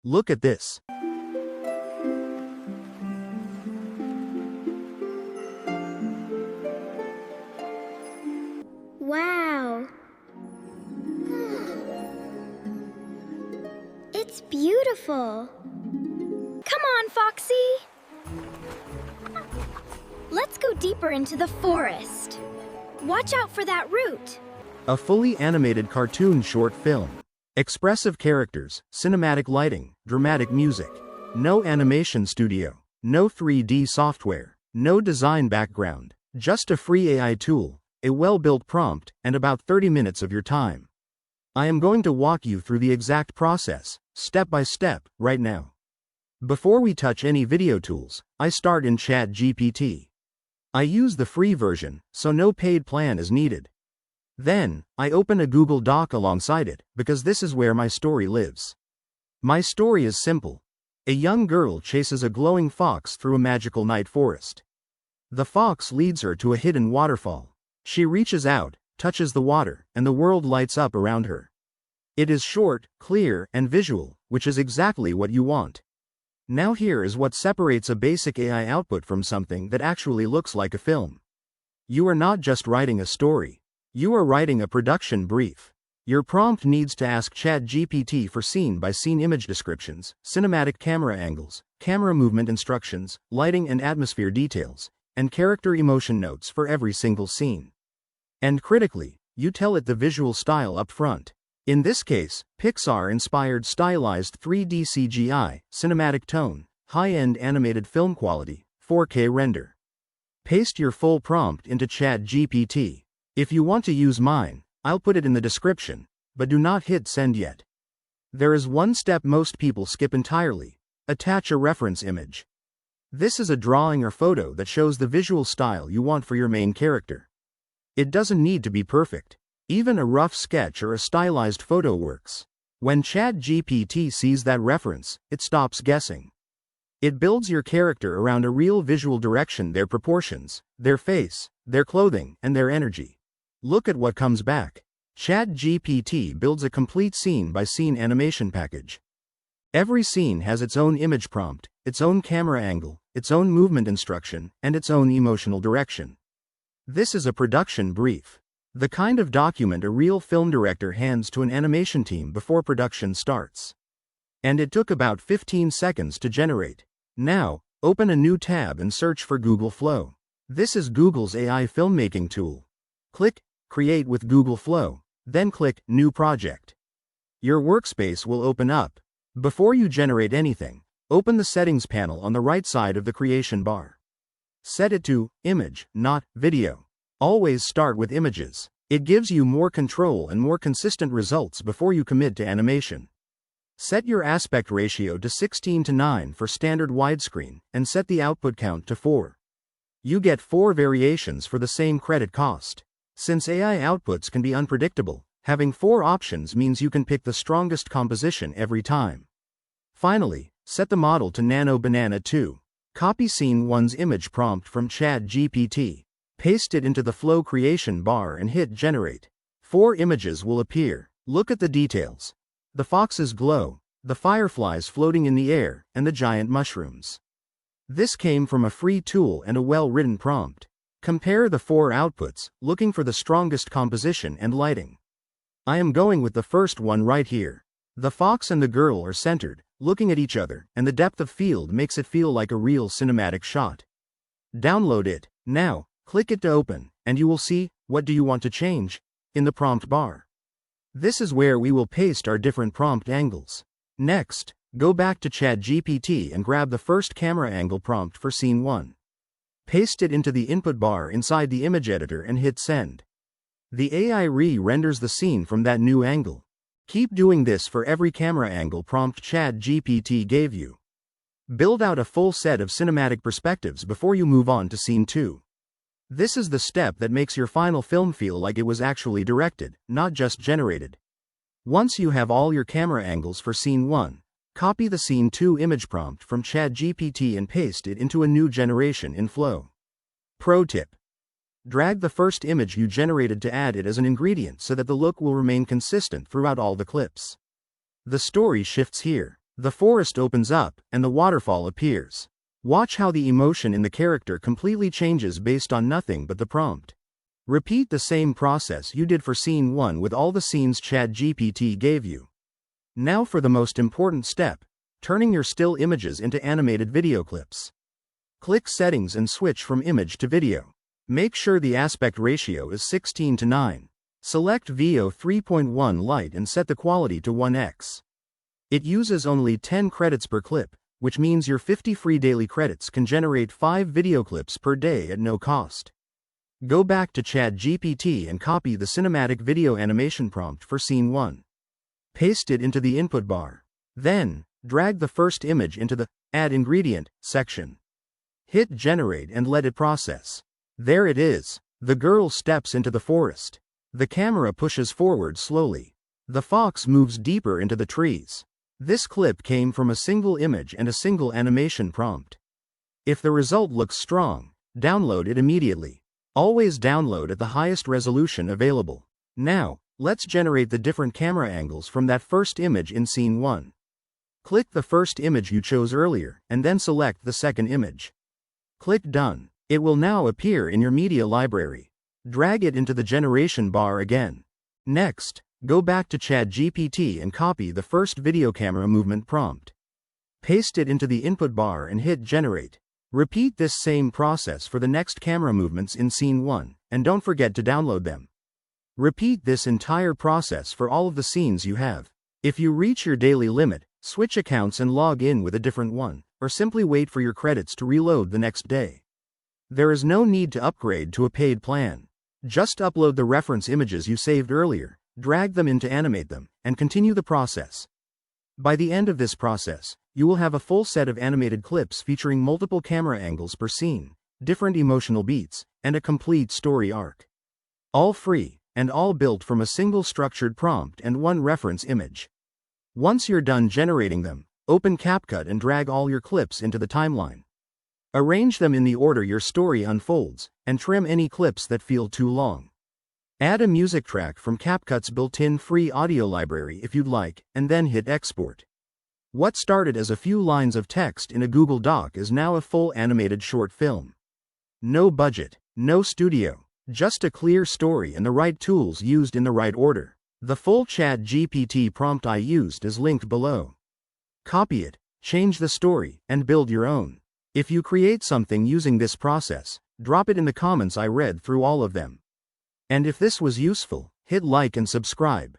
Look at this. Wow. It's beautiful. Come on, Foxy. Let's go deeper into the forest. Watch out for that root. A fully animated cartoon short film. Expressive characters, cinematic lighting, dramatic music. No animation studio, no 3D software, no design background, just a free AI tool, a well-built prompt, and about 30 minutes of your time. I am going to walk you through the exact process, step by step, right now. Before we touch any video tools, I start in ChatGPT. I use the free version, so no paid plan is needed. Then, I open a Google Doc alongside it, because this is where my story lives. My story is simple. A young girl chases a glowing fox through a magical night forest. The fox leads her to a hidden waterfall. She reaches out, touches the water, and the world lights up around her. It is short, clear, and visual, which is exactly what you want. Now here is what separates a basic AI output from something that actually looks like a film. You are not just writing a story. You are writing a production brief. Your prompt needs to ask ChatGPT for scene-by-scene image descriptions, cinematic camera angles, camera movement instructions, lighting and atmosphere details, and character emotion notes for every single scene. And critically, you tell it the visual style up front. In this case, Pixar-inspired stylized 3D CGI, cinematic tone, high-end animated film quality, 4K render. Paste your full prompt into ChatGPT. If you want to use mine, I'll put it in the description, but do not hit send yet. There is one step most people skip entirely: attach a reference image. This is a drawing or photo that shows the visual style you want for your main character. It doesn't need to be perfect. Even a rough sketch or a stylized photo works. When ChatGPT sees that reference, it stops guessing. It builds your character around a real visual direction: their proportions, their face, their clothing, and their energy. Look at what comes back. ChatGPT builds a complete scene-by-scene animation package. Every scene has its own image prompt, its own camera angle, its own movement instruction, and its own emotional direction. This is a production brief. The kind of document a real film director hands to an animation team before production starts. And it took about 15 seconds to generate. Now, open a new tab and search for Google Flow. This is Google's AI filmmaking tool. Click Create with Google Flow, then click New Project. Your workspace will open up. Before you generate anything, open the Settings panel on the right side of the creation bar. Set it to Image, not Video. Always start with images. It gives you more control and more consistent results before you commit to animation. Set your aspect ratio to 16:9 for standard widescreen, and set the output count to 4. You get 4 variations for the same credit cost. Since AI outputs can be unpredictable, having 4 options means you can pick the strongest composition every time. Finally, set the model to Nano Banana 2. Copy Scene 1's image prompt from ChatGPT. Paste it into the Flow creation bar and hit Generate. 4 images will appear. Look at the details. The fox's glow, the fireflies floating in the air, and the giant mushrooms. This came from a free tool and a well-written prompt. Compare the 4 outputs, looking for the strongest composition and lighting. I am going with the first one right here. The fox and the girl are centered, looking at each other, and the depth of field makes it feel like a real cinematic shot. Download it. Now, click it to open, and you will see, what do you want to change? In the prompt bar. This is where we will paste our different prompt angles. Next, go back to ChatGPT and grab the first camera angle prompt for Scene 1. Paste it into the input bar inside the image editor and hit send. The AI re-renders the scene from that new angle. Keep doing this for every camera angle prompt ChatGPT gave you. Build out a full set of cinematic perspectives before you move on to Scene 2. This is the step that makes your final film feel like it was actually directed, not just generated. Once you have all your camera angles for Scene 1, copy the Scene 2 image prompt from ChatGPT and paste it into a new generation in Flow. Pro tip: drag the first image you generated to add it as an ingredient so that the look will remain consistent throughout all the clips. The story shifts here. The forest opens up, and the waterfall appears. Watch how the emotion in the character completely changes based on nothing but the prompt. Repeat the same process you did for scene 1 with all the scenes ChatGPT gave you. Now for the most important step, turning your still images into animated video clips. Click Settings and switch from image to video. Make sure the aspect ratio is 16:9. Select VO 3.1 Lite and set the quality to 1x. It uses only 10 credits per clip, which means your 50 free daily credits can generate 5 video clips per day at no cost. Go back to ChatGPT and copy the cinematic video animation prompt for scene 1. Paste it into the input bar. Then, drag the first image into the Add Ingredient section. Hit Generate and let it process. There it is. The girl steps into the forest. The camera pushes forward slowly. The fox moves deeper into the trees. This clip came from a single image and a single animation prompt. If the result looks strong, download it immediately. Always download at the highest resolution available. Now, let's generate the different camera angles from that first image in scene 1. Click the first image you chose earlier, and then select the second image. Click Done. It will now appear in your media library. Drag it into the generation bar again. Next, go back to ChatGPT and copy the first video camera movement prompt. Paste it into the input bar and hit Generate. Repeat this same process for the next camera movements in scene 1, and don't forget to download them. Repeat this entire process for all of the scenes you have. If you reach your daily limit, switch accounts and log in with a different one, or simply wait for your credits to reload the next day. There is no need to upgrade to a paid plan. Just upload the reference images you saved earlier, drag them in to animate them, and continue the process. By the end of this process, you will have a full set of animated clips featuring multiple camera angles per scene, different emotional beats, and a complete story arc. All free, and all built from a single structured prompt and one reference image. Once you're done generating them, open CapCut and drag all your clips into the timeline. Arrange them in the order your story unfolds, and trim any clips that feel too long. Add a music track from CapCut's built-in free audio library if you'd like, and then hit Export. What started as a few lines of text in a Google Doc is now a full animated short film. No budget, no studio, just a clear story and the right tools used in the right order. The full ChatGPT prompt I used is linked below. Copy it, change the story, and build your own. If you create something using this process, drop it in the comments. I read through all of them. And if this was useful, hit like and subscribe.